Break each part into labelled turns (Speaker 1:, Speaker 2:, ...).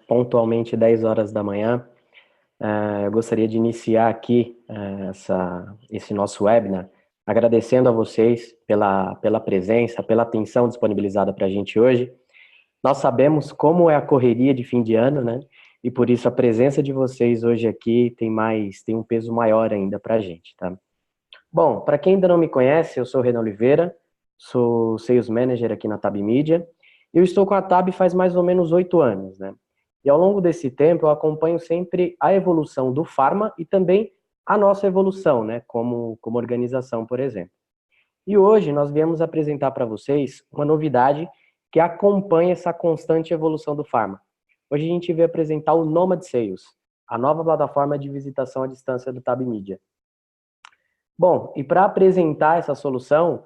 Speaker 1: pontualmente 10 horas da manhã. Eu gostaria de iniciar aqui esse nosso webinar, agradecendo a vocês pela presença, pela atenção disponibilizada para a gente hoje. Nós sabemos como é a correria de fim de ano, né? E por isso a presença de vocês hoje aqui tem um peso maior ainda para a gente, tá? Bom, para quem ainda não me conhece, eu sou o Renan Oliveira, sou Sales Manager aqui na Tab Media. Eu estou com a Tab faz mais ou menos 8 anos, né? E ao longo desse tempo eu acompanho sempre a evolução do Pharma e também a nossa evolução, né? Como organização, por exemplo. E hoje nós viemos apresentar para vocês uma novidade que acompanha essa constante evolução do Pharma. Hoje a gente veio apresentar o Nomad Sales, a nova plataforma de visitação à distância do Tab Media. Bom, e para apresentar essa solução,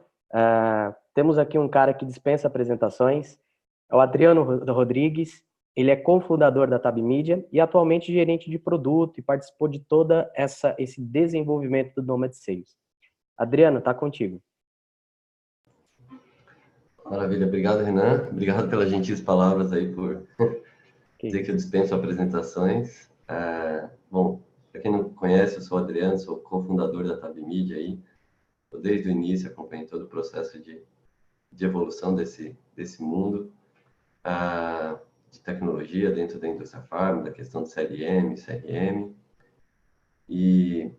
Speaker 1: temos aqui um cara que dispensa apresentações, é o Adriano Rodrigues. Ele é cofundador da Tab Media e atualmente gerente de produto e participou de toda esse desenvolvimento do Nomad Sales. Adriano, está contigo.
Speaker 2: Maravilha, obrigado, Renan. Obrigado pelas gentis palavras aí por dizer que eu dispenso apresentações. Bom, para quem não conhece, eu sou o Adriano, sou cofundador da Tab Media aí. Eu, desde o início, acompanhei todo o processo de evolução desse mundo de tecnologia dentro da indústria farma, da questão de CRM. E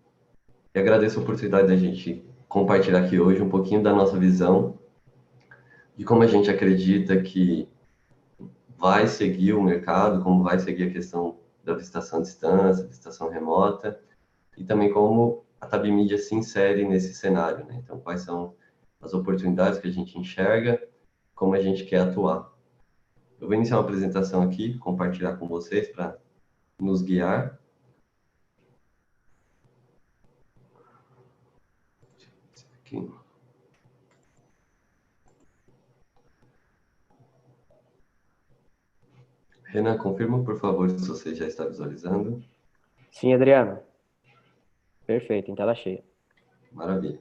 Speaker 2: agradeço a oportunidade da gente compartilhar aqui hoje um pouquinho da nossa visão de como a gente acredita que vai seguir o mercado, como vai seguir a questão da visitação à distância, visitação remota, e também como a Tab Media se insere nesse cenário, né? Então, quais são as oportunidades que a gente enxerga, como a gente quer atuar. Eu vou iniciar uma apresentação aqui, compartilhar com vocês para nos guiar. Aqui. Renan, confirma, por favor, se você já está visualizando.
Speaker 1: Sim, Adriano. Perfeito, em tela cheia.
Speaker 2: Maravilha.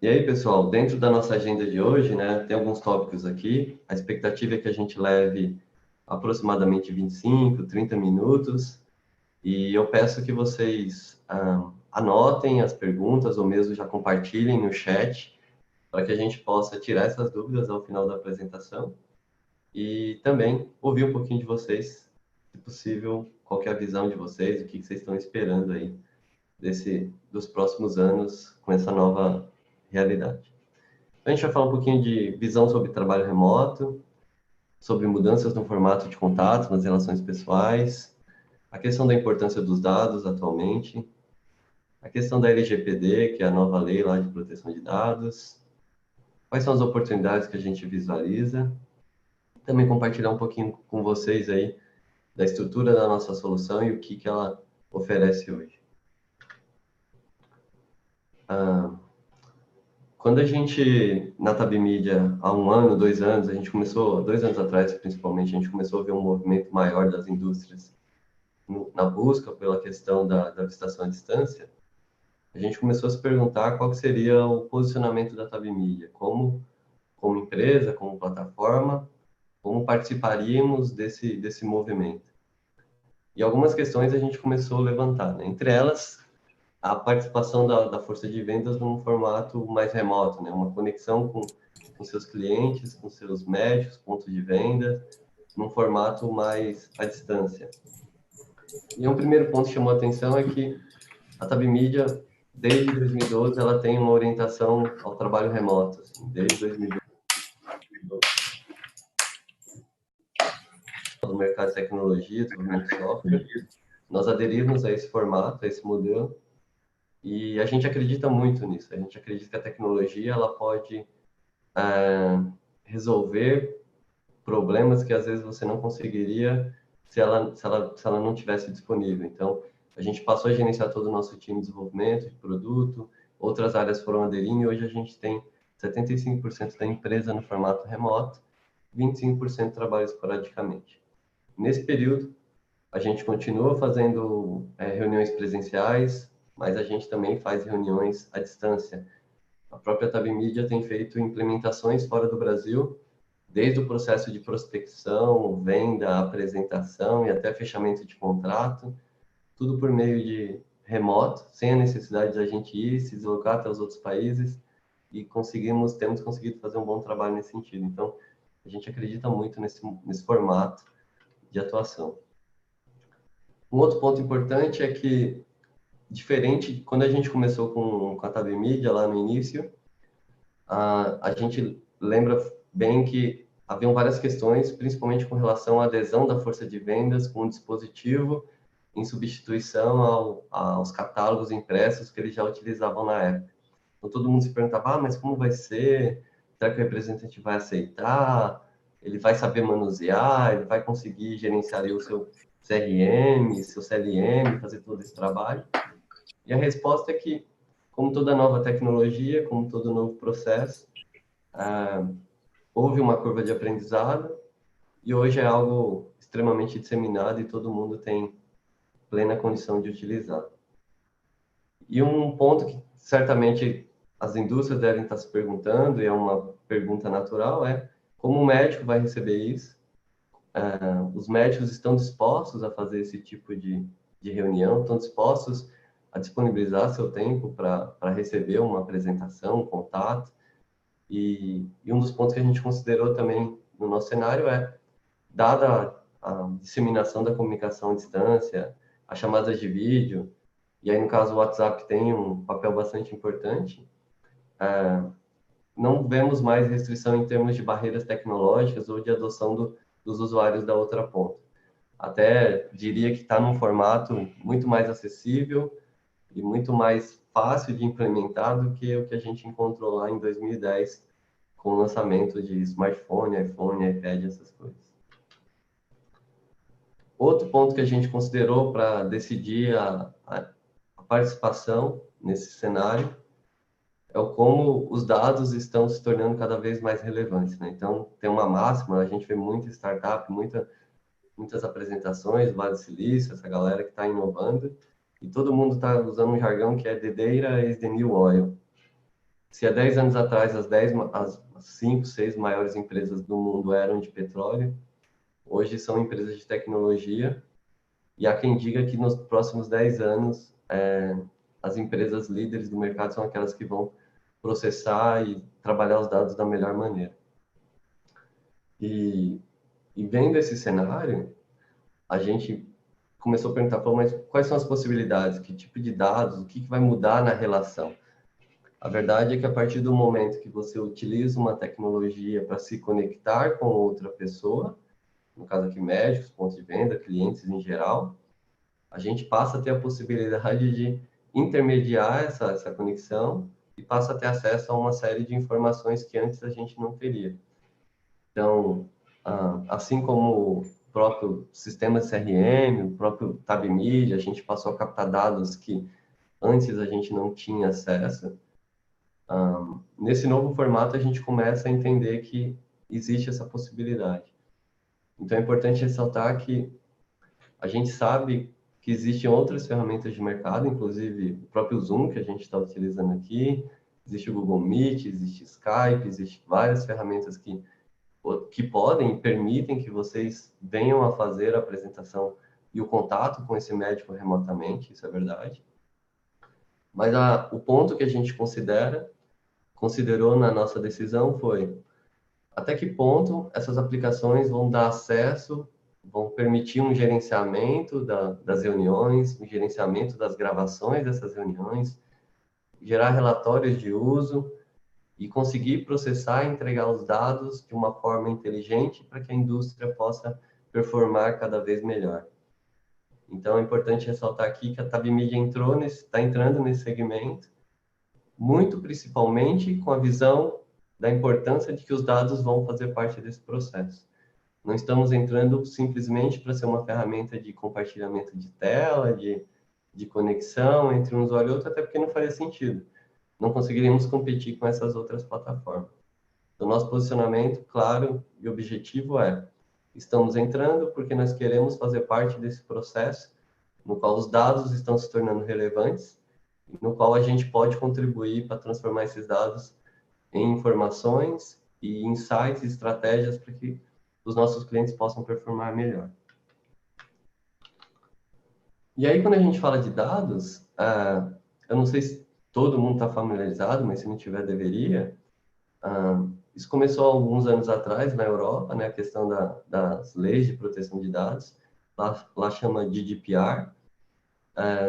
Speaker 2: E aí, pessoal, dentro da nossa agenda de hoje, né, tem alguns tópicos aqui. A expectativa é que a gente leve aproximadamente 25, 30 minutos. E eu peço que vocês anotem as perguntas ou mesmo já compartilhem no chat para que a gente possa tirar essas dúvidas ao final da apresentação. E também ouvir um pouquinho de vocês, se possível, qual que é a visão de vocês, o que vocês estão esperando aí dos próximos anos com essa nova realidade. Então, a gente vai falar um pouquinho de visão sobre trabalho remoto, sobre mudanças no formato de contato, nas relações pessoais, a questão da importância dos dados atualmente, a questão da LGPD, que é a nova lei lá de proteção de dados, quais são as oportunidades que a gente visualiza, também compartilhar um pouquinho com vocês aí da estrutura da nossa solução e o que ela oferece hoje. Quando a gente, na Tab Media, há 1 ano, 2 anos, a gente começou, 2 anos atrás principalmente, a gente começou a ver um movimento maior das indústrias na busca pela questão da visitação à distância, a gente começou a se perguntar qual seria o posicionamento da Tab Media, como empresa, como plataforma, como participaríamos desse movimento. E algumas questões a gente começou a levantar, né? Entre elas, a participação da força de vendas num formato mais remoto, né? Uma conexão com seus clientes, com seus médicos, pontos de venda, num formato mais à distância. E um primeiro ponto que chamou a atenção é que a Tab Media, desde 2012, ela tem uma orientação ao trabalho remoto, assim, desde 2012. No mercado de tecnologia, desenvolvimento de software, nós aderimos a esse formato, a esse modelo, e a gente acredita muito nisso. A gente acredita que a tecnologia ela pode resolver problemas que às vezes você não conseguiria se ela não tivesse disponível. Então, a gente passou a gerenciar todo o nosso time de desenvolvimento, de produto, outras áreas foram aderindo e hoje a gente tem 75% da empresa no formato remoto, 25% trabalha esporadicamente. Nesse período, a gente continua fazendo reuniões presenciais, mas a gente também faz reuniões à distância. A própria Tab Media tem feito implementações fora do Brasil desde o processo de prospecção, venda, apresentação e até fechamento de contrato, tudo por meio de remoto, sem a necessidade de a gente ir, se deslocar até os outros países, e temos conseguido fazer um bom trabalho nesse sentido. Então, a gente acredita muito nesse formato de atuação. Um outro ponto importante é que, diferente, quando a gente começou com a Tab Media lá no início, a gente lembra bem que haviam várias questões, principalmente com relação à adesão da força de vendas com o dispositivo em substituição aos catálogos impressos que eles já utilizavam na época. Então, todo mundo se perguntava, mas como vai ser? Será que o representante vai aceitar? Ele vai saber manusear? Ele vai conseguir gerenciar ali o seu CRM, seu CLM, fazer todo esse trabalho? E a resposta é que, como toda nova tecnologia, como todo novo processo, houve uma curva de aprendizado e hoje é algo extremamente disseminado e todo mundo tem plena condição de utilizar. E um ponto que certamente as indústrias devem estar se perguntando, e é uma pergunta natural, é como o médico vai receber isso? Os médicos estão dispostos a fazer esse tipo de reunião, estão dispostos a disponibilizar seu tempo para receber uma apresentação, um contato? E um dos pontos que a gente considerou também no nosso cenário é, dada a disseminação da comunicação à distância, as chamadas de vídeo, e aí no caso o WhatsApp tem um papel bastante importante, não vemos mais restrição em termos de barreiras tecnológicas ou de adoção dos usuários da outra ponta. Até diria que está num formato muito mais acessível e muito mais fácil de implementar do que o que a gente encontrou lá em 2010 com o lançamento de smartphone, iPhone, iPad, essas coisas. Outro ponto que a gente considerou para decidir a participação nesse cenário é o como os dados estão se tornando cada vez mais relevantes, né? Então, tem uma máxima, a gente vê muita startup, muitas apresentações, Vale do Silício, essa galera que está inovando, e todo mundo está usando um jargão que é "the data is the new oil". Se há 10 anos atrás as 5, 6 maiores empresas do mundo eram de petróleo, hoje são empresas de tecnologia, e há quem diga que nos próximos 10 anos as empresas líderes do mercado são aquelas que vão processar e trabalhar os dados da melhor maneira. E vendo esse cenário, a gente começou a perguntar, mas quais são as possibilidades? Que tipo de dados? O que vai mudar na relação? A verdade é que a partir do momento que você utiliza uma tecnologia para se conectar com outra pessoa, no caso aqui médicos, pontos de venda, clientes em geral, a gente passa a ter a possibilidade de intermediar essa conexão e passa a ter acesso a uma série de informações que antes a gente não teria. Então, assim como o próprio sistema de CRM, o próprio Tab Media, a gente passou a captar dados que antes a gente não tinha acesso. Nesse novo formato, a gente começa a entender que existe essa possibilidade. Então, é importante ressaltar que a gente sabe que existem outras ferramentas de mercado, inclusive o próprio Zoom, que a gente está utilizando aqui, existe o Google Meet, existe Skype, existem várias ferramentas que podem e permitem que vocês venham a fazer a apresentação e o contato com esse médico remotamente, isso é verdade. Mas o ponto que a gente considerou na nossa decisão foi até que ponto essas aplicações vão dar acesso, vão permitir um gerenciamento das reuniões, um gerenciamento das gravações dessas reuniões, gerar relatórios de uso e conseguir processar e entregar os dados de uma forma inteligente para que a indústria possa performar cada vez melhor. Então, é importante ressaltar aqui que a Tab Media está entrando nesse segmento, muito principalmente com a visão da importância de que os dados vão fazer parte desse processo. Não estamos entrando simplesmente para ser uma ferramenta de compartilhamento de tela, de conexão entre um usuário e outro, até porque não faria sentido. Não conseguiríamos competir com essas outras plataformas. Então, nosso posicionamento claro e objetivo é: estamos entrando porque nós queremos fazer parte desse processo no qual os dados estão se tornando relevantes, no qual a gente pode contribuir para transformar esses dados em informações e insights e estratégias para que os nossos clientes possam performar melhor. E aí, quando a gente fala de dados, eu não sei se todo mundo está familiarizado, mas se não tiver, deveria. Isso começou há alguns anos atrás na Europa, né, a questão das leis de proteção de dados, lá chama GDPR.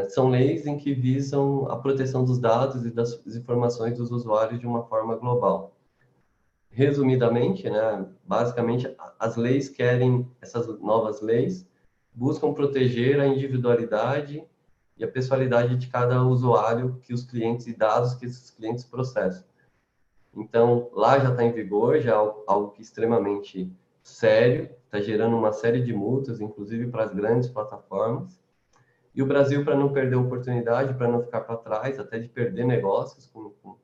Speaker 2: São leis em que visam a proteção dos dados e das informações dos usuários de uma forma global. Resumidamente, né, basicamente, as leis querem, essas novas leis, buscam proteger a individualidade e a pessoalidade de cada usuário que os clientes e dados que esses clientes processam. Então, lá já está em vigor, já é algo que é extremamente sério, está gerando uma série de multas, inclusive para as grandes plataformas. E o Brasil, para não perder oportunidade, para não ficar para trás, até de perder negócios com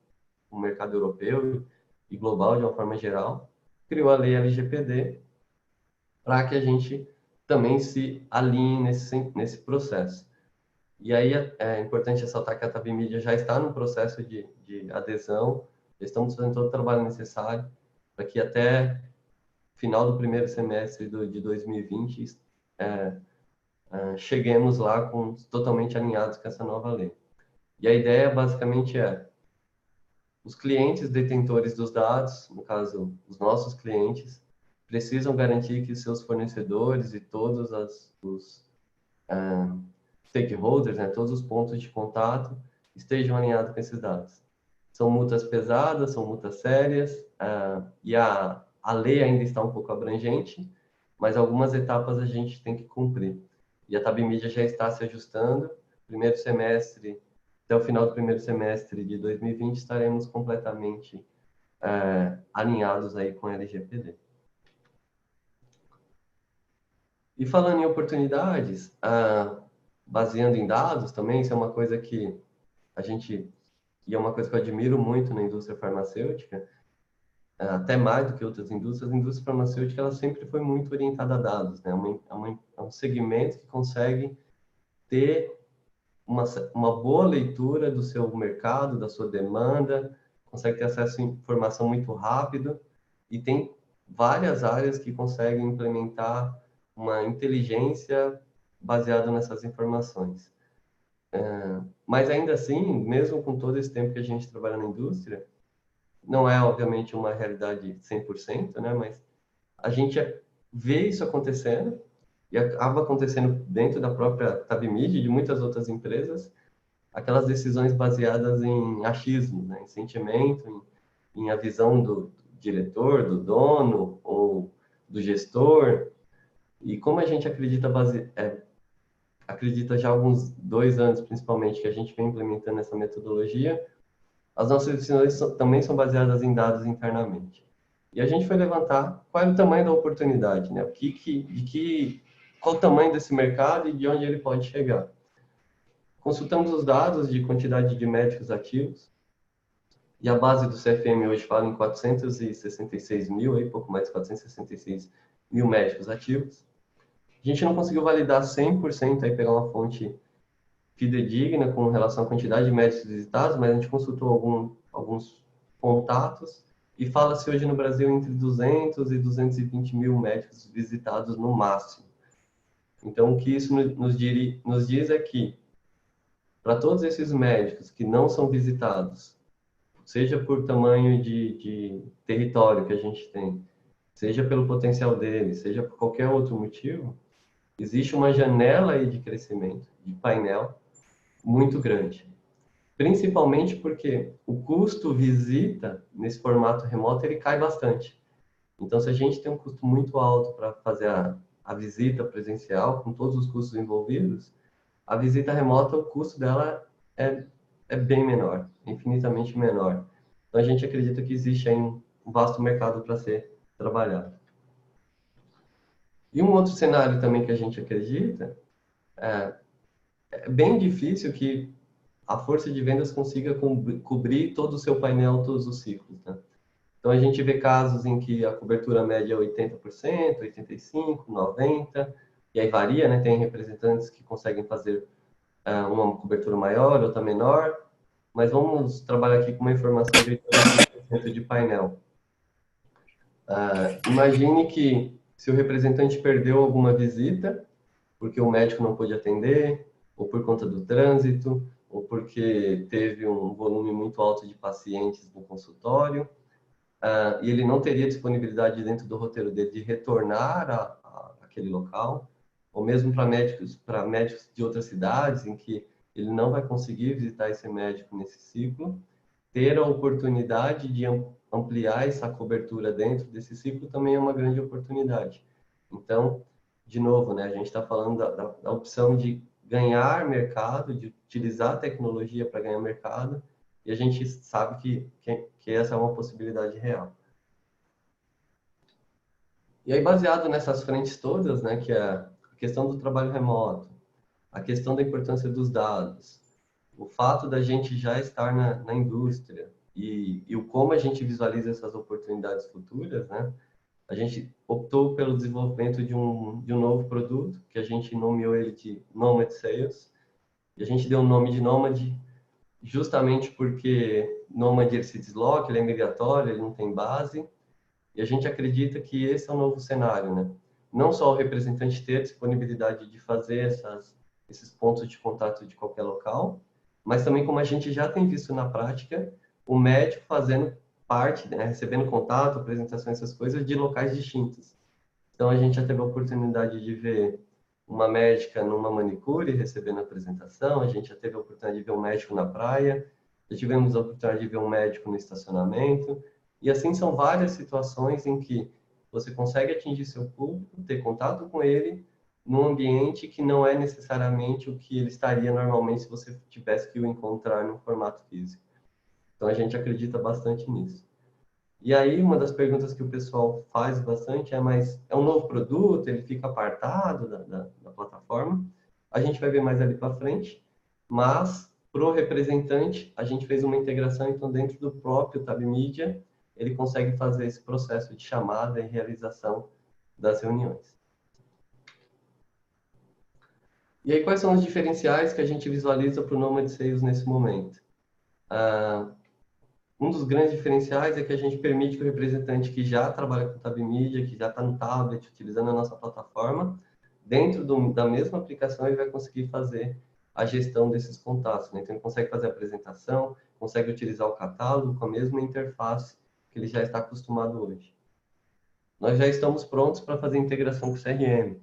Speaker 2: o mercado europeu e global de uma forma geral, criou a lei LGPD para que a gente também se alinhe nesse processo. E aí é importante ressaltar que a Tab Media já está no processo de adesão, estamos fazendo todo o trabalho necessário para que até final do primeiro semestre de 2020 cheguemos lá totalmente alinhados com essa nova lei. E a ideia basicamente é os clientes detentores dos dados, no caso, os nossos clientes, precisam garantir que seus fornecedores e todos os stakeholders, né, todos os pontos de contato, estejam alinhados com esses dados. São multas pesadas, são multas sérias, e a lei ainda está um pouco abrangente, mas algumas etapas a gente tem que cumprir. E a Tab Media já está se ajustando. Primeiro semestre, até o final do primeiro semestre de 2020, estaremos completamente alinhados aí com a LGPD. E falando em oportunidades, baseando em dados também, isso é uma coisa que a gente, e é uma coisa que eu admiro muito na indústria farmacêutica, até mais do que outras indústrias, a indústria farmacêutica ela sempre foi muito orientada a dados, né? É um segmento que consegue ter uma boa leitura do seu mercado, da sua demanda, consegue ter acesso à informação muito rápido e tem várias áreas que conseguem implementar uma inteligência baseada nessas informações. Mas ainda assim, mesmo com todo esse tempo que a gente trabalha na indústria, não é obviamente uma realidade 100%, né? Mas a gente vê isso acontecendo e acaba acontecendo dentro da própria Tabmid e de muitas outras empresas, aquelas decisões baseadas em achismo, né? Em sentimento, em a visão do diretor, do dono ou do gestor. E como a gente acredita já há alguns 2 anos, principalmente, que a gente vem implementando essa metodologia, as nossas decisões também são baseadas em dados internamente. E a gente foi levantar qual é o tamanho da oportunidade, né? Qual o tamanho desse mercado e de onde ele pode chegar. Consultamos os dados de quantidade de médicos ativos, e a base do CFM hoje fala em 466 mil, aí, pouco mais de 466 mil médicos ativos. A gente não conseguiu validar 100%, aí pegar uma fonte fidedigna com relação à quantidade de médicos visitados, mas a gente consultou alguns contatos e fala-se hoje no Brasil entre 200 e 220 mil médicos visitados no máximo. Então, o que isso nos diz é que, para todos esses médicos que não são visitados, seja por tamanho de território que a gente tem, seja pelo potencial deles, seja por qualquer outro motivo, existe uma janela aí de crescimento, de painel, muito grande. Principalmente porque o custo visita, nesse formato remoto, ele cai bastante. Então, se a gente tem um custo muito alto para fazer a visita presencial, com todos os custos envolvidos, a visita remota, o custo dela é bem menor, infinitamente menor. Então, a gente acredita que existe aí um vasto mercado para ser trabalhado. E um outro cenário também que a gente acredita é bem difícil que a força de vendas consiga cobrir todo o seu painel, todos os ciclos, né? Então, a gente vê casos em que a cobertura média é 80%, 85%, 90%, e aí varia, né? Tem representantes que conseguem fazer uma cobertura maior, outra menor, mas vamos trabalhar aqui com uma informação de 80% de painel. Imagine que se o representante perdeu alguma visita, porque o médico não pôde atender, ou por conta do trânsito, ou porque teve um volume muito alto de pacientes no consultório, e ele não teria disponibilidade dentro do roteiro dele de retornar àquele local, ou mesmo para médicos de outras cidades, em que ele não vai conseguir visitar esse médico nesse ciclo, ter a oportunidade de ampliar essa cobertura dentro desse ciclo também é uma grande oportunidade. Então, de novo, né, a gente está falando da opção de ganhar mercado, de utilizar a tecnologia para ganhar mercado, e a gente sabe que essa é uma possibilidade real. E aí, baseado nessas frentes todas, né, que é a questão do trabalho remoto, a questão da importância dos dados, o fato da gente já estar na indústria e o como a gente visualiza essas oportunidades futuras, né, a gente optou pelo desenvolvimento de um novo produto, que a gente nomeou ele de Nomad Sales, e a gente deu o nome de Nomad justamente porque Nomad ele se desloca, ele é migratório, ele não tem base, e a gente acredita que esse é o novo cenário, né? Não só o representante ter disponibilidade de fazer esses pontos de contato de qualquer local, mas também como a gente já tem visto na prática, o médico fazendo parte, né, recebendo contato, apresentação, essas coisas de locais distintos. Então a gente já teve a oportunidade de ver uma médica numa manicure recebendo apresentação, a gente já teve a oportunidade de ver um médico na praia, já tivemos a oportunidade de ver um médico no estacionamento, e assim são várias situações em que você consegue atingir seu público, ter contato com ele, num ambiente que não é necessariamente o que ele estaria normalmente se você tivesse que o encontrar no formato físico. Então a gente acredita bastante nisso. E aí, uma das perguntas que o pessoal faz bastante é, mas é um novo produto, ele fica apartado da plataforma? A gente vai ver mais ali para frente, mas para o representante, a gente fez uma integração, então dentro do próprio Tab Media, ele consegue fazer esse processo de chamada e realização das reuniões. E aí, quais são os diferenciais que a gente visualiza para o Nomad Sales nesse momento? Um dos grandes diferenciais é que a gente permite que o representante que já trabalha com Tab Media, que já está no tablet, utilizando a nossa plataforma, dentro da mesma aplicação, ele vai conseguir fazer a gestão desses contatos, né? Então, ele consegue fazer a apresentação, consegue utilizar o catálogo com a mesma interface que ele já está acostumado hoje. Nós já estamos prontos para fazer integração com o CRM.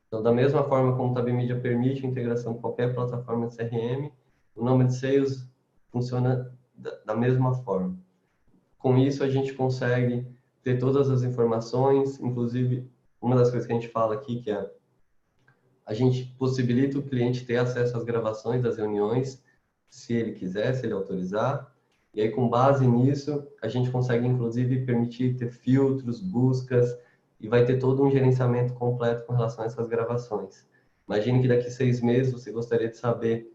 Speaker 2: Então, da mesma forma como o Tab Media permite a integração com qualquer plataforma de CRM, o Nomad Sales funciona da mesma forma. Com isso, a gente consegue ter todas as informações, inclusive, uma das coisas que a gente fala aqui, que é a gente possibilita o cliente ter acesso às gravações das reuniões, se ele quiser, se ele autorizar. E aí, com base nisso, a gente consegue, inclusive, permitir ter filtros, buscas, e vai ter todo um gerenciamento completo com relação a essas gravações. Imagine que daqui 6 meses você gostaria de saber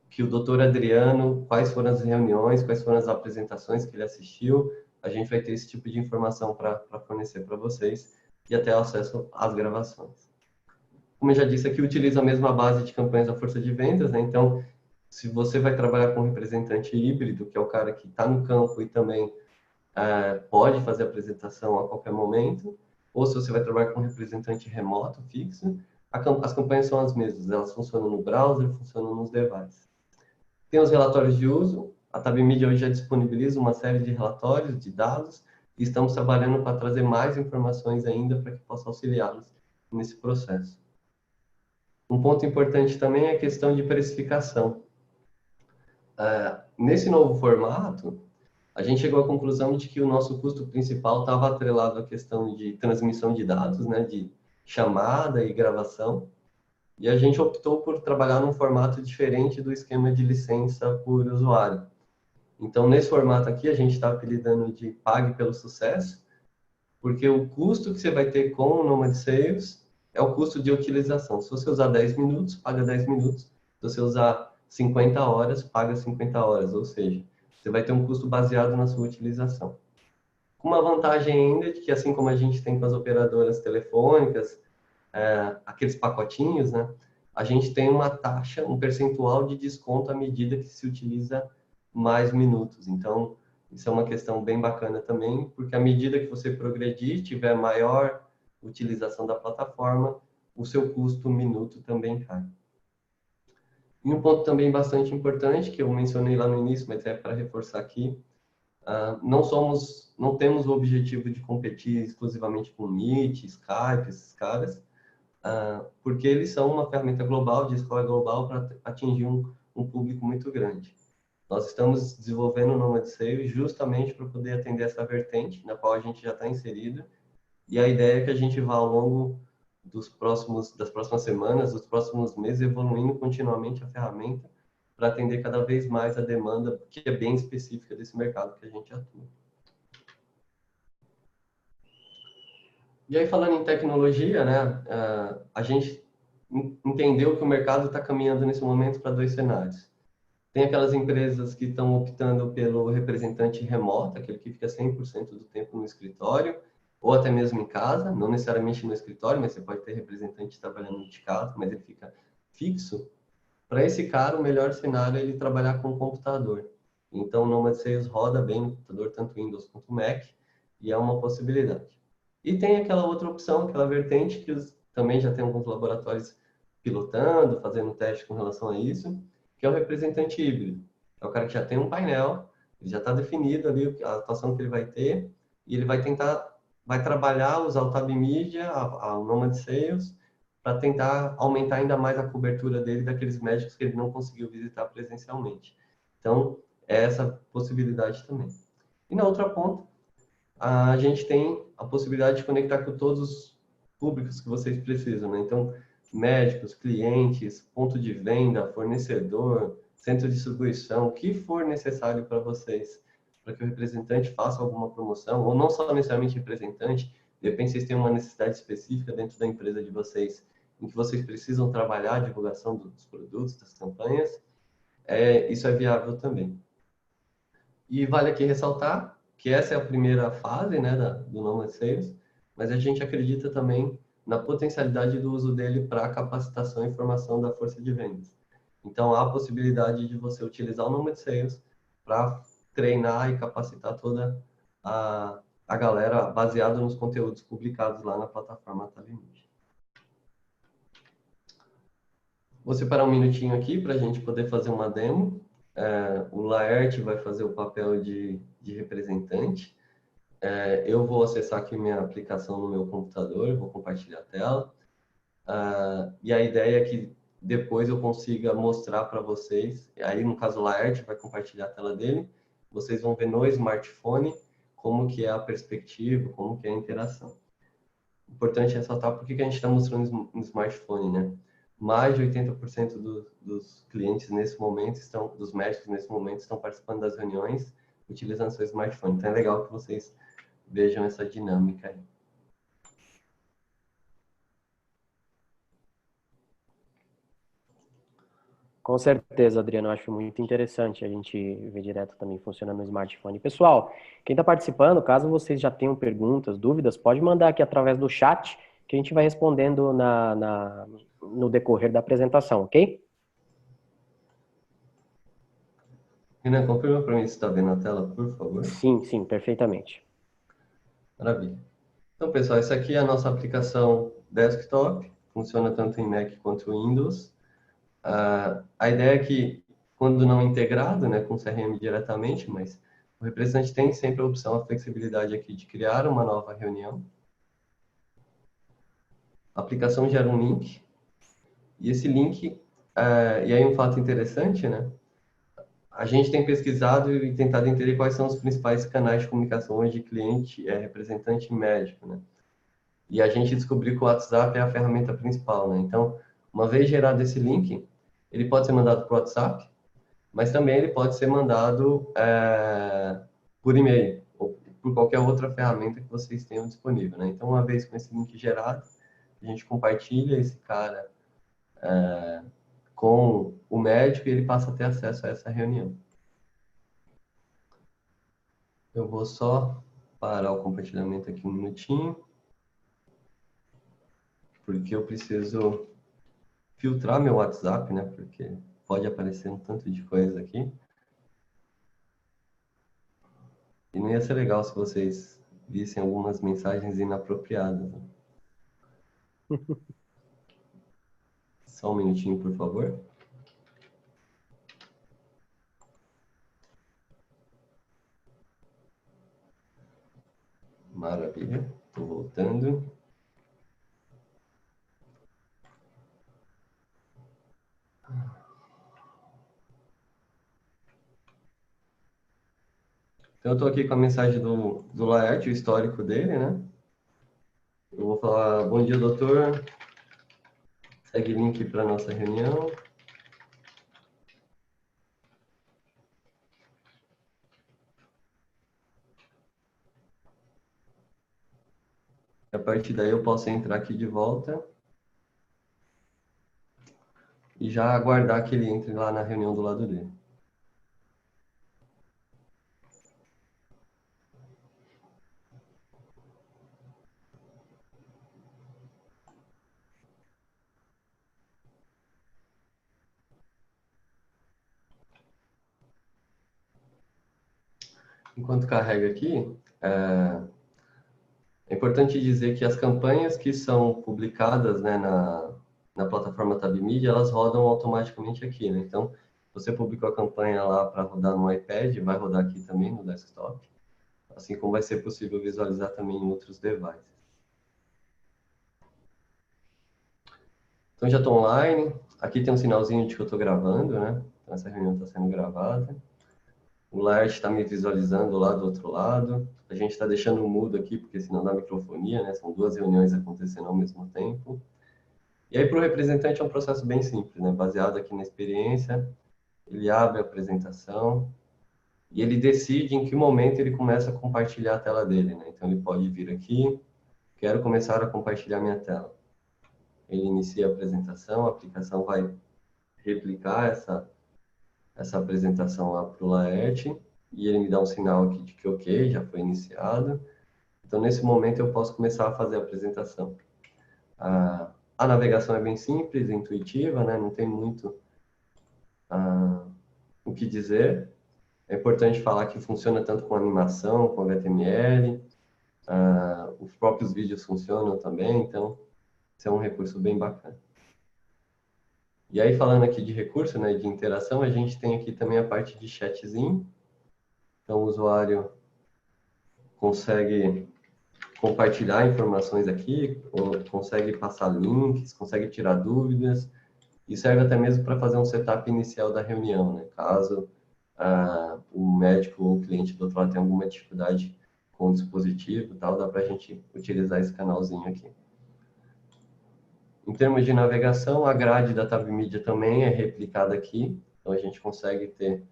Speaker 2: que o doutor Adriano, quais foram as reuniões, quais foram as apresentações que ele assistiu, a gente vai ter esse tipo de informação para fornecer para vocês e até acesso às gravações. Como eu já disse aqui, utiliza a mesma base de campanhas da força de vendas, né? Então, se você vai trabalhar com um representante híbrido, que é o cara que está no campo e também pode fazer a apresentação a qualquer momento, ou se você vai trabalhar com um representante remoto, fixo, as campanhas são as mesmas, elas funcionam no browser, funcionam nos devices. Tem os relatórios de uso, a Tab Media hoje já disponibiliza uma série de relatórios, de dados, e estamos trabalhando para trazer mais informações ainda para que possa auxiliá-los nesse processo. Um ponto importante também é a questão de precificação. Nesse novo formato, a gente chegou à conclusão de que o nosso custo principal estava atrelado à questão de transmissão de dados, né, de chamada e gravação, e a gente optou por trabalhar num formato diferente do esquema de licença por usuário. Então, nesse formato aqui, a gente está apelidando de Pague pelo Sucesso, porque o custo que você vai ter com o Nomad Sales é o custo de utilização. Se você usar 10 minutos, paga 10 minutos. Se você usar 50 horas, paga 50 horas. Ou seja, você vai ter um custo baseado na sua utilização. Com uma vantagem ainda de que, assim como a gente tem com as operadoras telefônicas, aqueles pacotinhos, né? A gente tem uma taxa, um percentual de desconto à medida que se utiliza mais minutos. Então, Isso é uma questão bem bacana também, porque à medida que você progredir, tiver maior utilização da plataforma, o seu custo minuto também cai. E um ponto também bastante importante, que eu mencionei lá no início, mas é para reforçar aqui, não temos o objetivo de competir exclusivamente com Meet, Skype, esses caras, porque eles são uma ferramenta global, de escola global, para atingir um público muito grande. Nós estamos desenvolvendo o Nomad Sales justamente para poder atender essa vertente, na qual a gente já está inserido, e a ideia é que a gente vá ao longo das próximas semanas, dos próximos meses, evoluindo continuamente a ferramenta para atender cada vez mais a demanda, que é bem específica desse mercado que a gente atua. E aí, falando em tecnologia, né, a gente entendeu que o mercado está caminhando nesse momento para dois cenários. Tem aquelas empresas que estão optando pelo representante remoto, aquele que fica 100% do tempo no escritório, ou até mesmo em casa, não necessariamente no escritório, mas você pode ter representante trabalhando de casa, mas ele fica fixo. Para esse cara, o melhor cenário é ele trabalhar com o computador. Então, o Nomad Sales roda bem no computador, tanto Windows quanto Mac, e é uma possibilidade. E tem aquela outra opção, aquela vertente, que também já tem alguns laboratórios pilotando, fazendo teste com relação a isso, que é o representante híbrido. É o cara que já tem um painel, ele já está definido ali a atuação que ele vai ter, e ele vai trabalhar, usar o Tab Media, o Nomad Sales, para tentar aumentar ainda mais a cobertura dele daqueles médicos que ele não conseguiu visitar presencialmente. Então, é essa possibilidade também. E na outra ponta, a gente tem a possibilidade de conectar com todos os públicos que vocês precisam, né? Então, médicos, clientes, ponto de venda, fornecedor, centro de distribuição, o que for necessário para vocês, para que o representante faça alguma promoção, ou não só necessariamente representante, de repente vocês têm uma necessidade específica dentro da empresa de vocês, em que vocês precisam trabalhar a divulgação dos produtos, das campanhas, isso é viável também. E vale aqui ressaltar que essa é a primeira fase, né, do Nomad Sales, mas a gente acredita também na potencialidade do uso dele para capacitação e formação da força de vendas. Então, há a possibilidade de você utilizar o Nomad Sales para treinar e capacitar toda a galera baseado nos conteúdos publicados lá na plataforma Talimid. Vou separar um minutinho aqui para a gente poder fazer uma demo. O Laerte vai fazer o papel de representante. Eu vou acessar aqui minha aplicação no meu computador, vou compartilhar a tela. E a ideia é que depois eu consiga mostrar para vocês, aí no caso o Laerte vai compartilhar a tela dele, vocês vão ver no smartphone como que é a perspectiva, como que é a interação. Importante ressaltar por que a gente está mostrando no smartphone, né? Mais de 80% dos clientes nesse momento dos médicos nesse momento estão participando das reuniões utilizando seu smartphone. Então é legal que vocês vejam essa dinâmica aí.
Speaker 1: Com certeza, Adriano, eu acho muito interessante a gente ver direto também funcionando no smartphone. Pessoal, quem está participando, caso vocês já tenham perguntas, dúvidas, pode mandar aqui através do chat, que a gente vai respondendo no decorrer da apresentação, ok?
Speaker 2: Renan, confirma para mim se está vendo a tela, por favor.
Speaker 1: Sim, perfeitamente.
Speaker 2: Maravilha. Então, pessoal, essa aqui é a nossa aplicação desktop, funciona tanto em Mac quanto Windows. A ideia é que, quando não integrado, né, com o CRM diretamente, mas o representante tem sempre a opção, a flexibilidade aqui de criar uma nova reunião. A aplicação gera um link, e esse link, e aí um fato interessante, né? A gente tem pesquisado e tentado entender quais são os principais canais de comunicação hoje de cliente, representante e médico, né? E a gente descobriu que o WhatsApp é a ferramenta principal, né? Então, uma vez gerado esse link, ele pode ser mandado por WhatsApp, mas também ele pode ser mandado por e-mail ou por qualquer outra ferramenta que vocês tenham disponível, né? Então, uma vez com esse link gerado, a gente compartilha esse cara com o médico e ele passa a ter acesso a essa reunião. Eu vou só parar o compartilhamento aqui um minutinho, porque eu preciso filtrar meu WhatsApp, né? Porque pode aparecer um tanto de coisa aqui. E não ia ser legal se vocês vissem algumas mensagens inapropriadas, né? Só um minutinho, por favor. Maravilha. Estou voltando. Então, eu estou aqui com a mensagem do Laerte, o histórico dele, né? Eu vou falar, bom dia, doutor. Segue link para a nossa reunião. A partir daí eu posso entrar aqui de volta e já aguardar que ele entre lá na reunião do lado dele. Enquanto carrega aqui, é importante dizer que as campanhas que são publicadas, né, na plataforma Tab Media, elas rodam automaticamente aqui, né? Então, você publicou a campanha lá para rodar no iPad, vai rodar aqui também no desktop, assim como vai ser possível visualizar também em outros devices. Então, já estou online. Aqui tem um sinalzinho de que eu estou gravando, né? Então, essa reunião está sendo gravada. O Lars está me visualizando lá do outro lado. A gente está deixando mudo aqui, porque senão dá microfonia, né? São duas reuniões acontecendo ao mesmo tempo. E aí, para o representante, é um processo bem simples, né? Baseado aqui na experiência. Ele abre a apresentação e ele decide em que momento ele começa a compartilhar a tela dele, né? Então, ele pode vir aqui, quero começar a compartilhar minha tela. Ele inicia a apresentação, a aplicação vai replicar essa apresentação lá para o Laerte e ele me dá um sinal aqui de que ok, já foi iniciado. Então, nesse momento, eu posso começar a fazer a apresentação. A navegação é bem simples, intuitiva, né? Não tem muito o que dizer. É importante falar que funciona tanto com animação, com HTML, os próprios vídeos funcionam também, então, isso é um recurso bem bacana. E aí, falando aqui de recurso, né, de interação, a gente tem aqui também a parte de chatzinho. Então, o usuário consegue compartilhar informações aqui, ou consegue passar links, consegue tirar dúvidas, e serve até mesmo para fazer um setup inicial da reunião, né? Caso o médico ou o cliente do outro lado tenha alguma dificuldade com o dispositivo e tal, dá para a gente utilizar esse canalzinho aqui. Em termos de navegação, a grade da Tab Media também é replicada aqui, então a gente consegue ter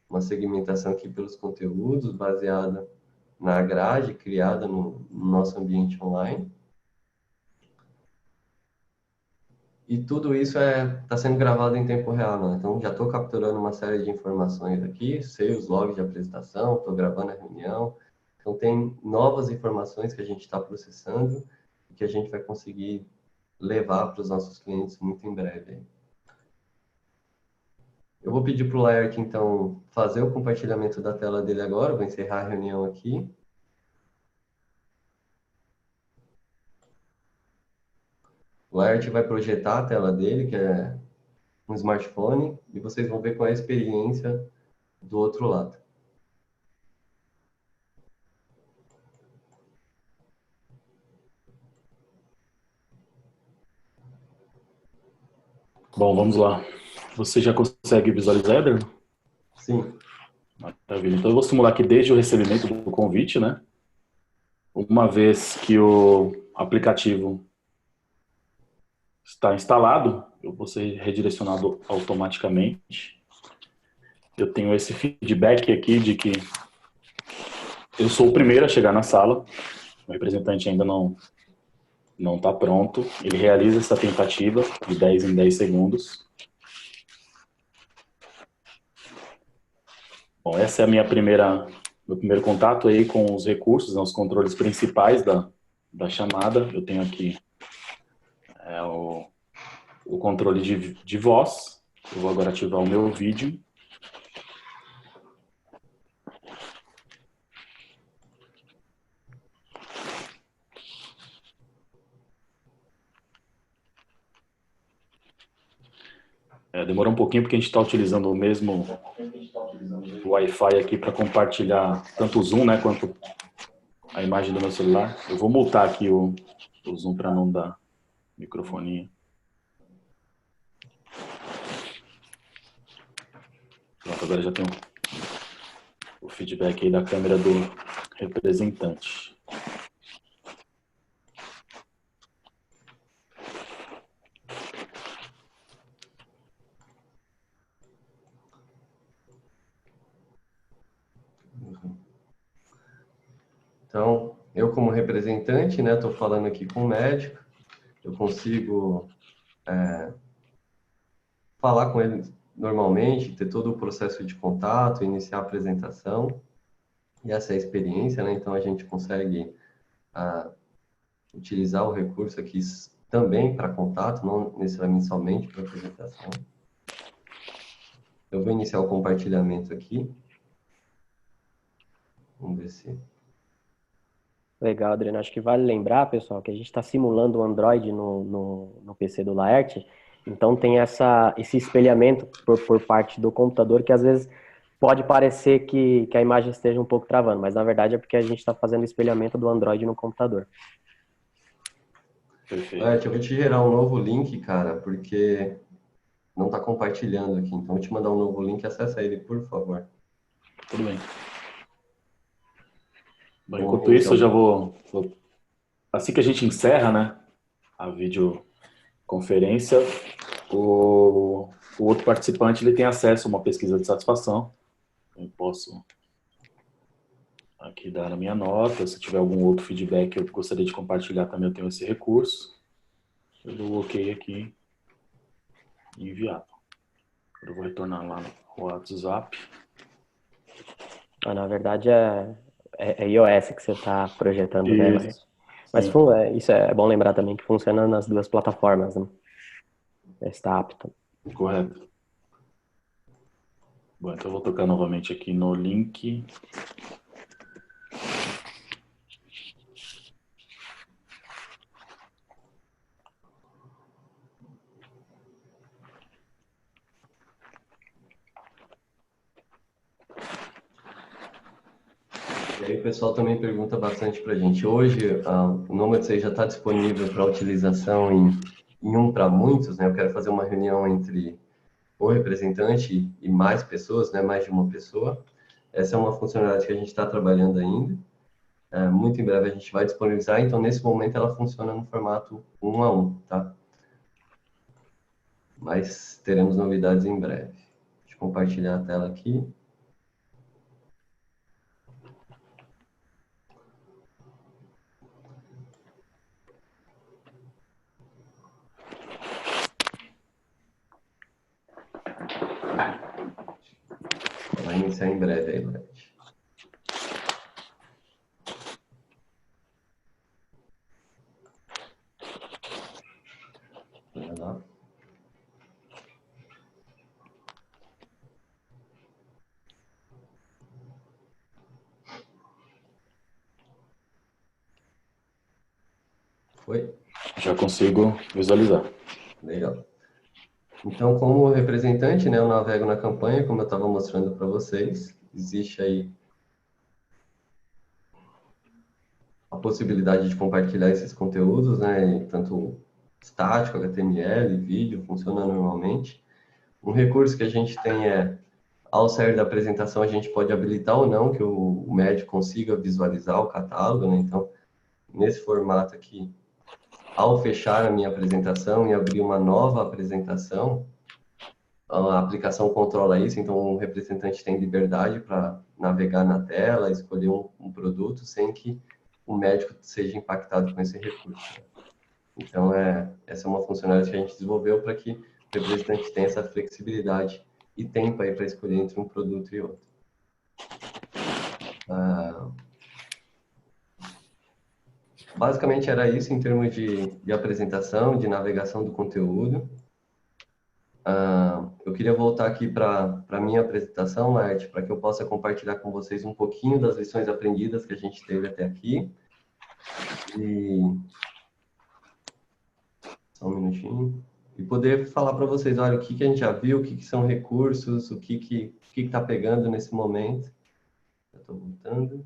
Speaker 2: uma segmentação aqui pelos conteúdos, baseada na grade criada no nosso ambiente online. E tudo isso está sendo gravado em tempo real, né? Então, já estou capturando uma série de informações aqui, sei os logs de apresentação, estou gravando a reunião. Então, tem novas informações que a gente está processando e que a gente vai conseguir levar para os nossos clientes muito em breve. Eu vou pedir para o Laerte, então, fazer o compartilhamento da tela dele agora. Vou encerrar a reunião aqui. O Laerte vai projetar a tela dele, que é um smartphone, e vocês vão ver qual é a experiência do outro lado.
Speaker 3: Bom, vamos lá. Você já consegue visualizar, Eder?
Speaker 2: Sim.
Speaker 3: Maravilha. Então eu vou simular aqui desde o recebimento do convite, né? Uma vez que o aplicativo está instalado, eu vou ser redirecionado automaticamente. Eu tenho esse feedback aqui de que eu sou o primeiro a chegar na sala. O representante ainda não está pronto. Ele realiza essa tentativa de 10 em 10 segundos. Bom, essa é a meu primeiro contato aí com os recursos, né, os controles principais da chamada. Eu tenho aqui o controle de voz. Eu vou agora ativar o meu vídeo. Demorou um pouquinho porque a gente está utilizando o mesmo Wi-Fi aqui para compartilhar tanto o Zoom, né, quanto a imagem do meu celular. Eu vou multar aqui o Zoom para não dar microfonia. Pronto, agora já tem o feedback aí da câmera do representante.
Speaker 2: Então, eu como representante, né, estou falando aqui com o médico, eu consigo falar com ele normalmente, ter todo o processo de contato, iniciar a apresentação, e essa é a experiência, né, então a gente consegue utilizar o recurso aqui também para contato, não necessariamente somente para apresentação. Eu vou iniciar o compartilhamento aqui. Vamos ver se...
Speaker 1: Legal, Adriano. Acho que vale lembrar, pessoal, que a gente está simulando o Android no PC do Laerte. Então tem esse espelhamento por parte do computador que às vezes pode parecer que a imagem esteja um pouco travando, mas na verdade é porque a gente está fazendo o espelhamento do Android no computador.
Speaker 2: Perfeito. Eu vou te gerar um novo link, cara, porque não está compartilhando aqui. Então, eu vou te mandar um novo link, acessa ele, por favor.
Speaker 3: Tudo bem. Bom, enquanto isso, eu já vou... Assim que a gente encerra, né, a videoconferência, o outro participante ele tem acesso a uma pesquisa de satisfação. Eu posso aqui dar a minha nota. Se tiver algum outro feedback que eu gostaria de compartilhar também, eu tenho esse recurso. Eu dou ok aqui e enviar. Eu vou retornar lá no WhatsApp.
Speaker 1: Na verdade é iOS que você está projetando, né? Mas isso é bom lembrar também que funciona nas duas plataformas, né? Está apto.
Speaker 3: Correto. Bom, então eu vou tocar novamente aqui no link.
Speaker 2: E aí o pessoal também pergunta bastante para a gente. Hoje, o Nomad já está disponível para utilização em um para muitos, né? Eu quero fazer uma reunião entre o representante e mais pessoas, né? Mais de uma pessoa. Essa é uma funcionalidade que a gente está trabalhando ainda. Muito em breve a gente vai disponibilizar, então nesse momento ela funciona no formato 1 a 1, tá? Mas teremos novidades em breve. Deixa eu compartilhar a tela aqui. Vai iniciar em breve aí, Leti. Vai lá. Foi?
Speaker 3: Já consigo visualizar.
Speaker 2: Legal. Então, como representante, né, eu navego na campanha, como eu estava mostrando para vocês. Existe aí a possibilidade de compartilhar esses conteúdos, né, tanto estático, HTML, vídeo, funciona normalmente. Um recurso que a gente tem ao sair da apresentação, a gente pode habilitar ou não que o médico consiga visualizar o catálogo, né? Então, nesse formato aqui, ao fechar a minha apresentação e abrir uma nova apresentação, a aplicação controla isso, então o representante tem liberdade para navegar na tela, escolher um produto sem que o médico seja impactado com esse recurso. Então, essa é uma funcionalidade que a gente desenvolveu para que o representante tenha essa flexibilidade e tempo aí para escolher entre um produto e outro. Basicamente era isso em termos de apresentação, de navegação do conteúdo. Eu queria voltar aqui para a minha apresentação, Laerte, para que eu possa compartilhar com vocês um pouquinho das lições aprendidas que a gente teve até aqui. E... Só um minutinho. e poder falar para vocês, olha, o que a gente já viu, o que são recursos, o que está pegando nesse momento. Eu estou voltando.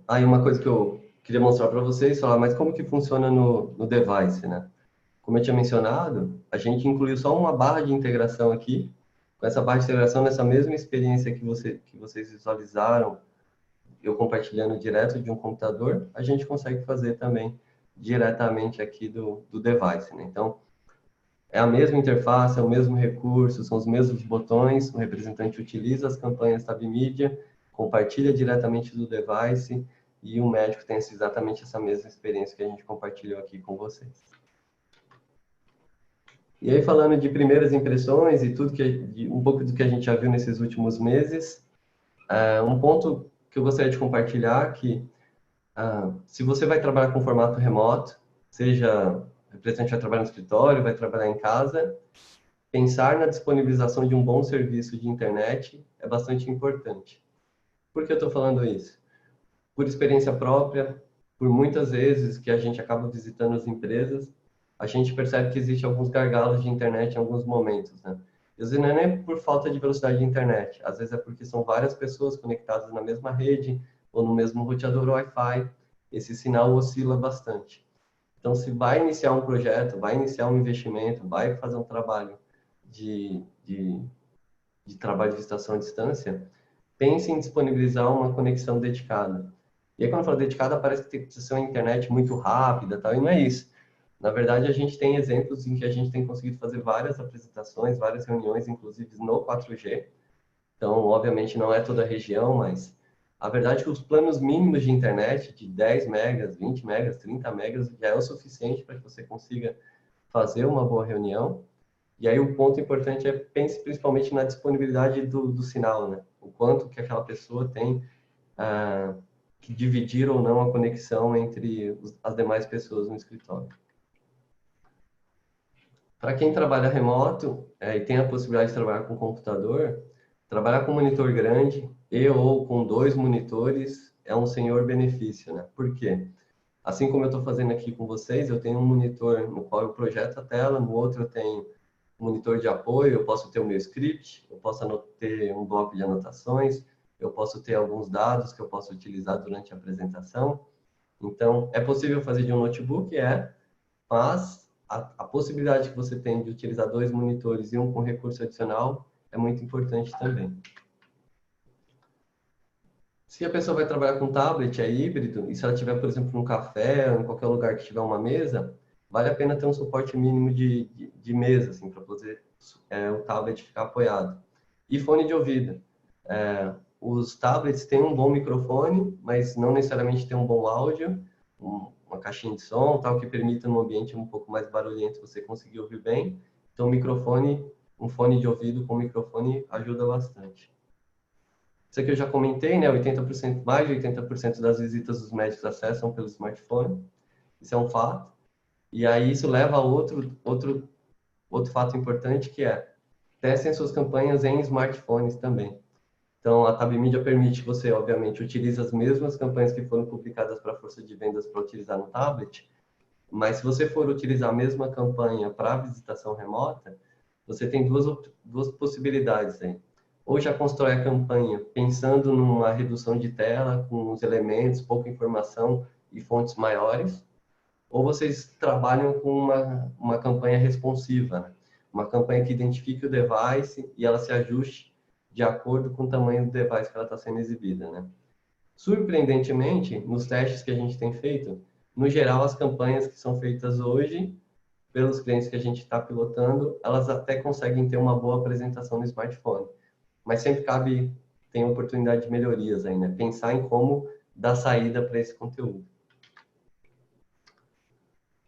Speaker 2: Aí uma coisa que eu queria mostrar para vocês, falar, mas como que funciona no device, né? Como eu tinha mencionado, a gente incluiu só uma barra de integração aqui. Com essa barra de integração, nessa mesma experiência que vocês visualizaram, eu compartilhando direto de um computador, a gente consegue fazer também diretamente aqui do device, né? Então, é a mesma interface, é o mesmo recurso, são os mesmos botões, o representante utiliza as campanhas Tab Media, compartilha diretamente do device e o médico tem exatamente essa mesma experiência que a gente compartilhou aqui com vocês. E aí, falando de primeiras impressões e tudo um pouco do que a gente já viu nesses últimos meses, um ponto que eu gostaria de compartilhar que se você vai trabalhar com formato remoto, seja o representante vai trabalhar no escritório, vai trabalhar em casa, pensar na disponibilização de um bom serviço de internet é bastante importante. Por que eu estou falando isso? Por experiência própria, por muitas vezes que a gente acaba visitando as empresas, a gente percebe que existe alguns gargalos de internet em alguns momentos, né? Às vezes não é nem por falta de velocidade de internet, às vezes é porque são várias pessoas conectadas na mesma rede ou no mesmo roteador Wi-Fi, esse sinal oscila bastante. Então, se vai iniciar um projeto, vai iniciar um investimento, vai fazer um trabalho de trabalho de visitação à distância, pense em disponibilizar uma conexão dedicada. E aí, quando eu falo dedicada, parece que tem que ser uma internet muito rápida, tal, e não é isso. Na verdade, a gente tem exemplos em que a gente tem conseguido fazer várias apresentações, várias reuniões, inclusive no 4G. Então, obviamente, não é toda a região, mas a verdade é que os planos mínimos de internet, de 10 megas, 20 megas, 30 megas, já é o suficiente para que você consiga fazer uma boa reunião. E aí o ponto importante é pense principalmente na disponibilidade do sinal, né? O quanto que aquela pessoa tem que dividir ou não a conexão entre as demais pessoas no escritório. Para quem trabalha remoto e tem a possibilidade de trabalhar com computador, trabalhar com monitor grande e ou com 2 monitores é um senhor benefício, né? Por quê? Assim como eu estou fazendo aqui com vocês, eu tenho um monitor no qual eu projeto a tela, no outro eu tenho monitor de apoio, eu posso ter o meu script, eu posso ter um bloco de anotações, eu posso ter alguns dados que eu posso utilizar durante a apresentação. Então, é possível fazer de um notebook? Mas a possibilidade que você tem de utilizar 2 monitores e um com recurso adicional é muito importante também. Se a pessoa vai trabalhar com tablet, é híbrido, e se ela tiver, por exemplo, num café ou em qualquer lugar que tiver uma mesa, vale a pena ter um suporte mínimo de mesa, assim, para poder o tablet ficar apoiado. E fone de ouvido. Os tablets têm um bom microfone, mas não necessariamente tem um bom áudio, uma caixinha de som, tal, que permita num ambiente um pouco mais barulhento você conseguir ouvir bem. Então, um fone de ouvido com microfone ajuda bastante. Isso aqui eu já comentei, né? 80%, mais de 80% das visitas dos médicos acessam pelo smartphone. Isso é um fato. E aí isso leva a outro fato importante, que é testem suas campanhas em smartphones também. Então, a Tab Media permite que você, obviamente, utilize as mesmas campanhas que foram publicadas para a força de vendas para utilizar no tablet, mas se você for utilizar a mesma campanha para visitação remota, você tem duas possibilidades aí. Ou já constrói a campanha pensando numa redução de tela, com os elementos, pouca informação e fontes maiores, ou vocês trabalham com uma campanha responsiva, né? Uma campanha que identifique o device e ela se ajuste de acordo com o tamanho do device que ela está sendo exibida, né? Surpreendentemente, nos testes que a gente tem feito, no geral, as campanhas que são feitas hoje, pelos clientes que a gente está pilotando, elas até conseguem ter uma boa apresentação no smartphone. Mas sempre tem oportunidade de melhorias aí, né? Pensar em como dar saída para esse conteúdo.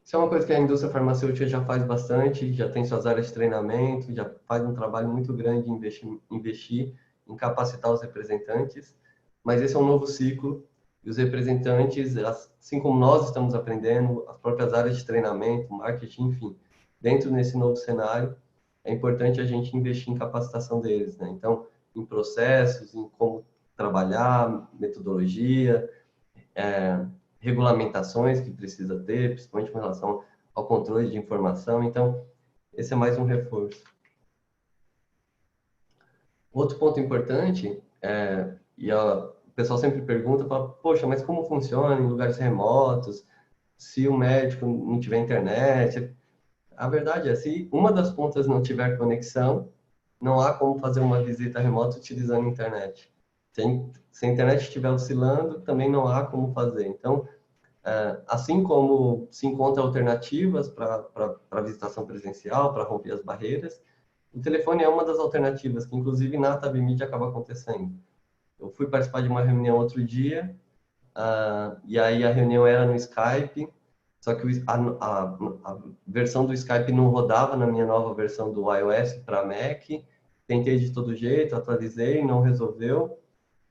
Speaker 2: Isso é uma coisa que a indústria farmacêutica já faz bastante, já tem suas áreas de treinamento, já faz um trabalho muito grande em investir em capacitar os representantes, mas esse é um novo ciclo E os representantes, assim como nós estamos aprendendo, as próprias áreas de treinamento, marketing, enfim, dentro desse novo cenário, é importante a gente investir em capacitação deles, né? Então, em processos, em como trabalhar, metodologia, regulamentações que precisa ter, principalmente com relação ao controle de informação. Então, esse é mais um reforço. Outro ponto importante, o pessoal sempre pergunta, fala, poxa, mas como funciona em lugares remotos, se o médico não tiver internet? A verdade é, se uma das pontas não tiver conexão, não há como fazer uma visita remota utilizando a internet. Se a internet estiver oscilando, também não há como fazer. Então, assim como se encontra alternativas para a visitação presencial, para romper as barreiras, o telefone é uma das alternativas, que inclusive na Tabimid acaba acontecendo. Eu fui participar de uma reunião outro dia, e aí a reunião era no Skype, só que a versão do Skype não rodava na minha nova versão do iOS para Mac. Tentei de todo jeito, atualizei, não resolveu.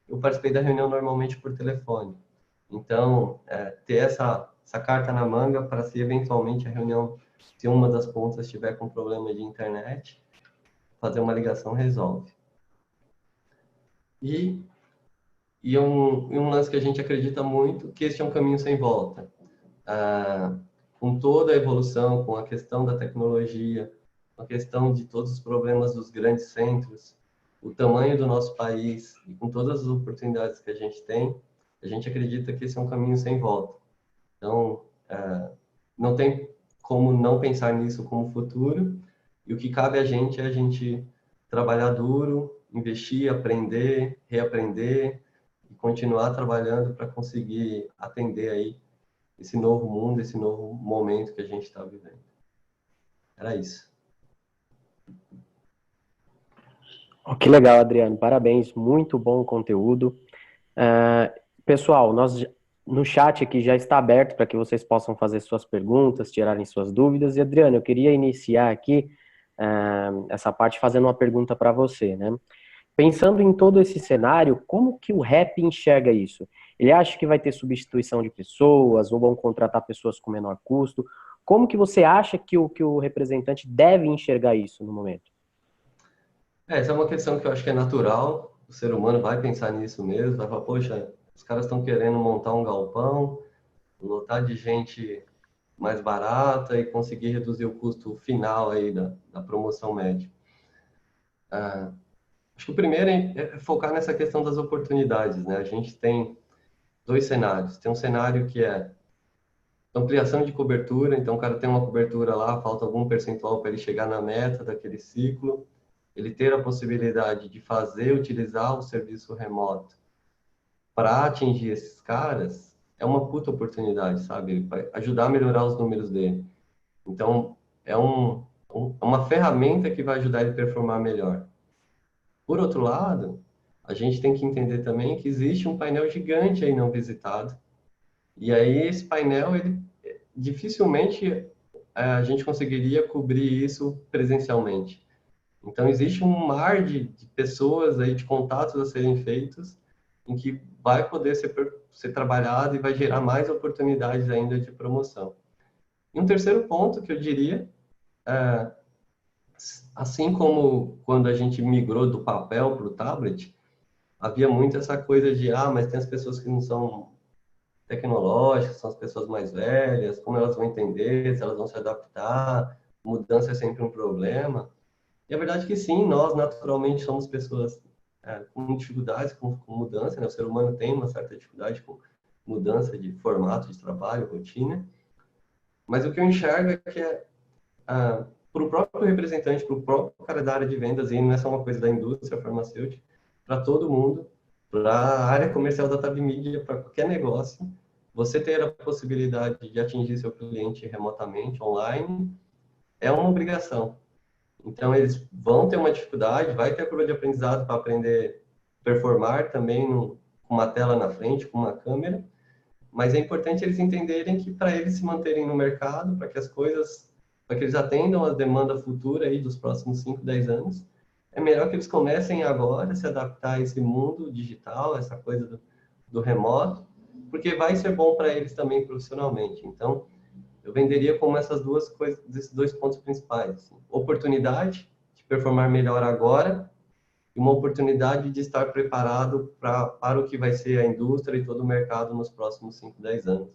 Speaker 2: Eu participei da reunião normalmente por telefone. Então, ter essa carta na manga para se eventualmente a reunião, se uma das pontas estiver com problema de internet, fazer uma ligação resolve. E um lance que a gente acredita muito, que este é um caminho sem volta. Com toda a evolução, com a questão da tecnologia, com a questão de todos os problemas dos grandes centros, o tamanho do nosso país e com todas as oportunidades que a gente tem, a gente acredita que esse é um caminho sem volta. Então, não tem como não pensar nisso como futuro, e o que cabe a gente é a gente trabalhar duro, investir, aprender, reaprender e continuar trabalhando para conseguir atender aí esse novo mundo, esse novo momento que a gente está vivendo. Era isso.
Speaker 1: Oh, que legal, Adriano. Parabéns, muito bom o conteúdo. Pessoal, no chat aqui já está aberto para que vocês possam fazer suas perguntas, tirarem suas dúvidas. E, Adriano, eu queria iniciar aqui essa parte fazendo uma pergunta para você, né? Pensando em todo esse cenário, como que o rap enxerga isso? Ele acha que vai ter substituição de pessoas, ou vão contratar pessoas com menor custo? Como que você acha que o representante deve enxergar isso no momento?
Speaker 2: Essa é uma questão que eu acho que é natural. O ser humano vai pensar nisso mesmo, vai falar, poxa, os caras estão querendo montar um galpão, lotar de gente mais barata e conseguir reduzir o custo final aí da promoção média. Acho que o primeiro é focar nessa questão das oportunidades, né? A gente tem dois cenários. Tem um cenário que é ampliação de cobertura, então o cara tem uma cobertura lá, falta algum percentual para ele chegar na meta daquele ciclo, ele ter a possibilidade de utilizar o serviço remoto para atingir esses caras, é uma puta oportunidade, sabe? Ele vai ajudar a melhorar os números dele. Então, é uma ferramenta que vai ajudar ele a performar melhor. Por outro lado, a gente tem que entender também que existe um painel gigante aí não visitado. E aí, esse painel, ele dificilmente a gente conseguiria cobrir isso presencialmente. Então, existe um mar de pessoas aí, de contatos a serem feitos, em que vai poder ser trabalhado e vai gerar mais oportunidades ainda de promoção. E um terceiro ponto que eu diria, assim como quando a gente migrou do papel para o tablet, havia muito essa coisa de, mas tem as pessoas que não são tecnológicas, são as pessoas mais velhas, como elas vão entender, se elas vão se adaptar, mudança é sempre um problema. E a verdade é que sim, nós naturalmente somos pessoas com dificuldades com mudança, né? O ser humano tem uma certa dificuldade com mudança de formato de trabalho, rotina, mas o que eu enxergo é que para o próprio representante, para o próprio cara da área de vendas, e não é só uma coisa da indústria farmacêutica, para todo mundo, para a área comercial da Tab Media, para qualquer negócio, você ter a possibilidade de atingir seu cliente remotamente, online, é uma obrigação. Então, eles vão ter uma dificuldade, vai ter a curva de aprendizado para aprender a performar também com uma tela na frente, com uma câmera, mas é importante eles entenderem que para eles se manterem no mercado, para que eles atendam a demanda futura aí dos próximos 5, 10 anos, é melhor que eles comecem agora a se adaptar a esse mundo digital, essa coisa do remoto, porque vai ser bom para eles também profissionalmente. Então, eu venderia como essas duas coisas, esses dois pontos principais. Assim. Oportunidade de performar melhor agora e uma oportunidade de estar preparado para o que vai ser a indústria e todo o mercado nos próximos 5, 10 anos.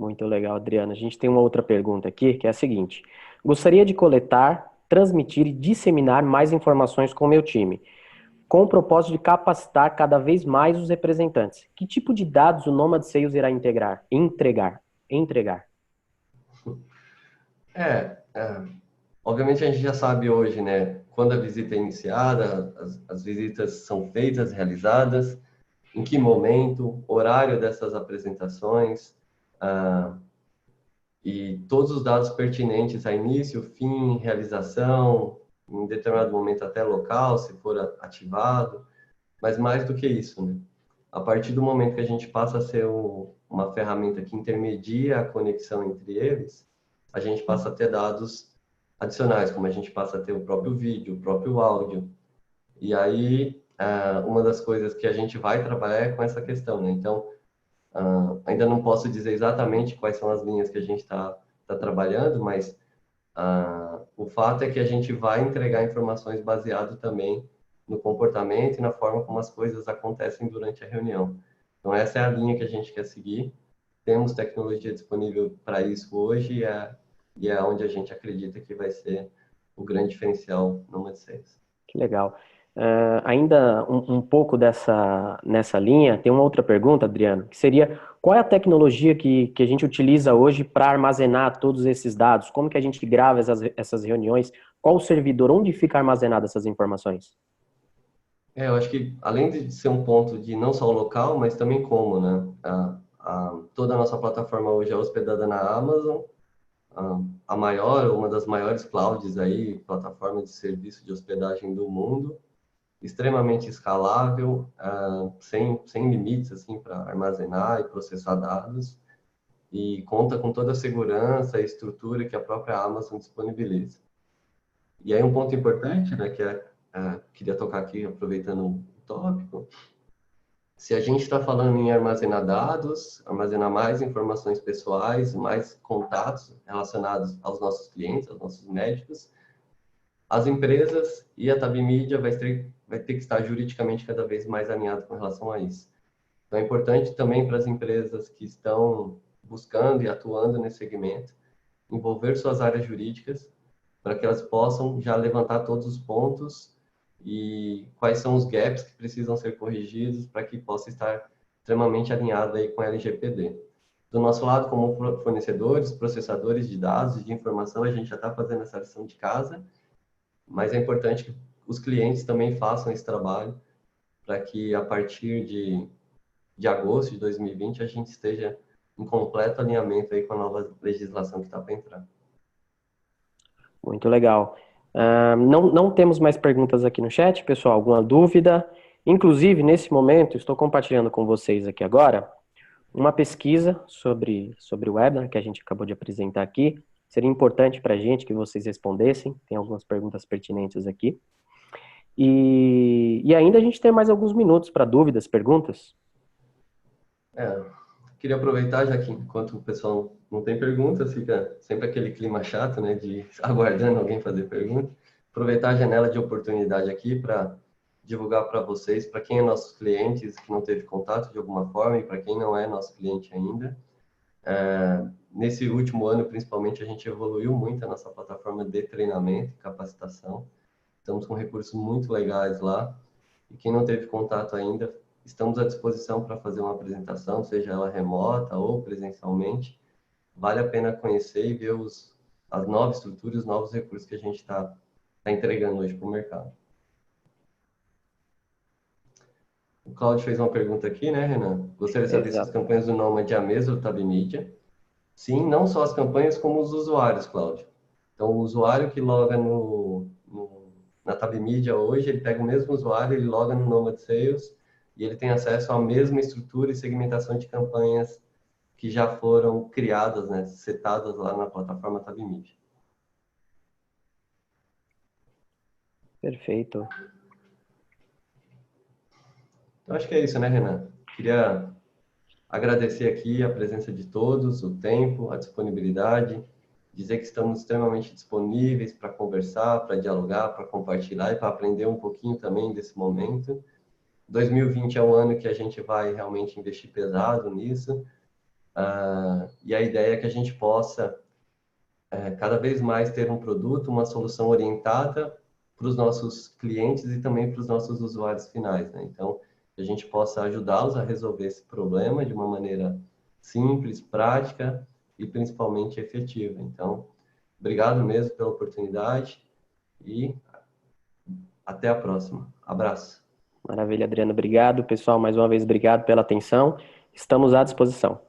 Speaker 1: Muito legal, Adriana. A gente tem uma outra pergunta aqui, que é a seguinte: gostaria de coletar, transmitir e disseminar mais informações com o meu time, com o propósito de capacitar cada vez mais os representantes. Que tipo de dados o Nomad Sales irá entregar?
Speaker 2: Obviamente a gente já sabe hoje, né, quando a visita é iniciada, as visitas são feitas, realizadas, em que momento, horário dessas apresentações, e todos os dados pertinentes a início, fim, realização, em determinado momento até local, se for ativado, mas mais do que isso, né? A partir do momento que a gente passa a ser uma ferramenta que intermedia a conexão entre eles, a gente passa a ter dados adicionais, como a gente passa a ter o próprio vídeo, o próprio áudio. E aí, uma das coisas que a gente vai trabalhar é com essa questão, né? Então, ainda não posso dizer exatamente quais são as linhas que a gente está trabalhando, mas o fato é que a gente vai entregar informações baseado também no comportamento e na forma como as coisas acontecem durante a reunião. Então, essa é a linha que a gente quer seguir. Temos tecnologia disponível para isso hoje e é onde a gente acredita que vai ser o grande diferencial no Mercedes.
Speaker 1: Que legal. Ainda um pouco nessa linha, tem uma outra pergunta, Adriano, que seria: qual é a tecnologia que a gente utiliza hoje para armazenar todos esses dados? Como que a gente grava essas reuniões? Qual o servidor? Onde fica armazenada essas informações?
Speaker 2: Eu acho que além de ser um ponto de não só o local, mas também como, né? Toda a nossa plataforma hoje é hospedada na Amazon, a maior, uma das maiores clouds aí, plataforma de serviço de hospedagem do mundo, extremamente escalável, sem limites assim para armazenar e processar dados, e conta com toda a segurança e estrutura que a própria Amazon disponibiliza. E aí um ponto importante, né, que queria tocar aqui, aproveitando o tópico, se a gente está falando em armazenar dados, armazenar mais informações pessoais, mais contatos relacionados aos nossos clientes, aos nossos médicos, as empresas e a Tab Media vai ter que estar juridicamente cada vez mais alinhado com relação a isso. Então é importante também para as empresas que estão buscando e atuando nesse segmento, envolver suas áreas jurídicas para que elas possam já levantar todos os pontos e quais são os gaps que precisam ser corrigidos para que possa estar extremamente alinhado aí com a LGPD. Do nosso lado, como fornecedores, processadores de dados e de informação, a gente já está fazendo essa lição de casa, mas é importante que os clientes também façam esse trabalho para que a partir de agosto de 2020 a gente esteja em completo alinhamento aí com a nova legislação que está para entrar.
Speaker 1: Muito legal. Não temos mais perguntas aqui no chat, pessoal. Alguma dúvida? Inclusive, nesse momento, estou compartilhando com vocês aqui agora uma pesquisa sobre o webinar que a gente acabou de apresentar aqui. Seria importante para a gente que vocês respondessem. Tem algumas perguntas pertinentes aqui. E ainda a gente tem mais alguns minutos para dúvidas, perguntas.
Speaker 2: Queria aproveitar, já que enquanto o pessoal não tem perguntas, fica sempre aquele clima chato, né, de aguardando alguém fazer pergunta. Aproveitar a janela de oportunidade aqui para divulgar para vocês, para quem é nossos clientes, que não teve contato de alguma forma, e para quem não é nosso cliente ainda. Nesse último ano, principalmente, a gente evoluiu muito a nossa plataforma de treinamento e capacitação. Estamos com recursos muito legais lá. E quem não teve contato ainda, estamos à disposição para fazer uma apresentação, seja ela remota ou presencialmente. Vale a pena conhecer e ver as novas estruturas, os novos recursos que a gente está entregando hoje para o mercado. O Claudio fez uma pergunta aqui, né, Renan? Gostaria de saber se as campanhas do Nomad é a mesma do Tab Media. Sim, não só as campanhas, como os usuários, Claudio. Então, o usuário que loga na Tab Media hoje, ele pega o mesmo usuário, ele loga no Nomad Sales e ele tem acesso à mesma estrutura e segmentação de campanhas que já foram criadas, né, setadas lá na plataforma Tab Media.
Speaker 1: Perfeito.
Speaker 2: Então, acho que é isso, né, Renan? Queria Agradecer aqui a presença de todos, o tempo, a disponibilidade, dizer que estamos extremamente disponíveis para conversar, para dialogar, para compartilhar e para aprender um pouquinho também desse momento. 2020 é um ano que a gente vai realmente investir pesado nisso, e a ideia é que a gente possa cada vez mais ter um produto, uma solução orientada para os nossos clientes e também para os nossos usuários finais, né? Então, que a gente possa ajudá-los a resolver esse problema de uma maneira simples, prática e principalmente efetiva. Então, obrigado mesmo pela oportunidade e até a próxima. Abraço.
Speaker 1: Maravilha, Adriano. Obrigado. Pessoal, mais uma vez, obrigado pela atenção. Estamos à disposição.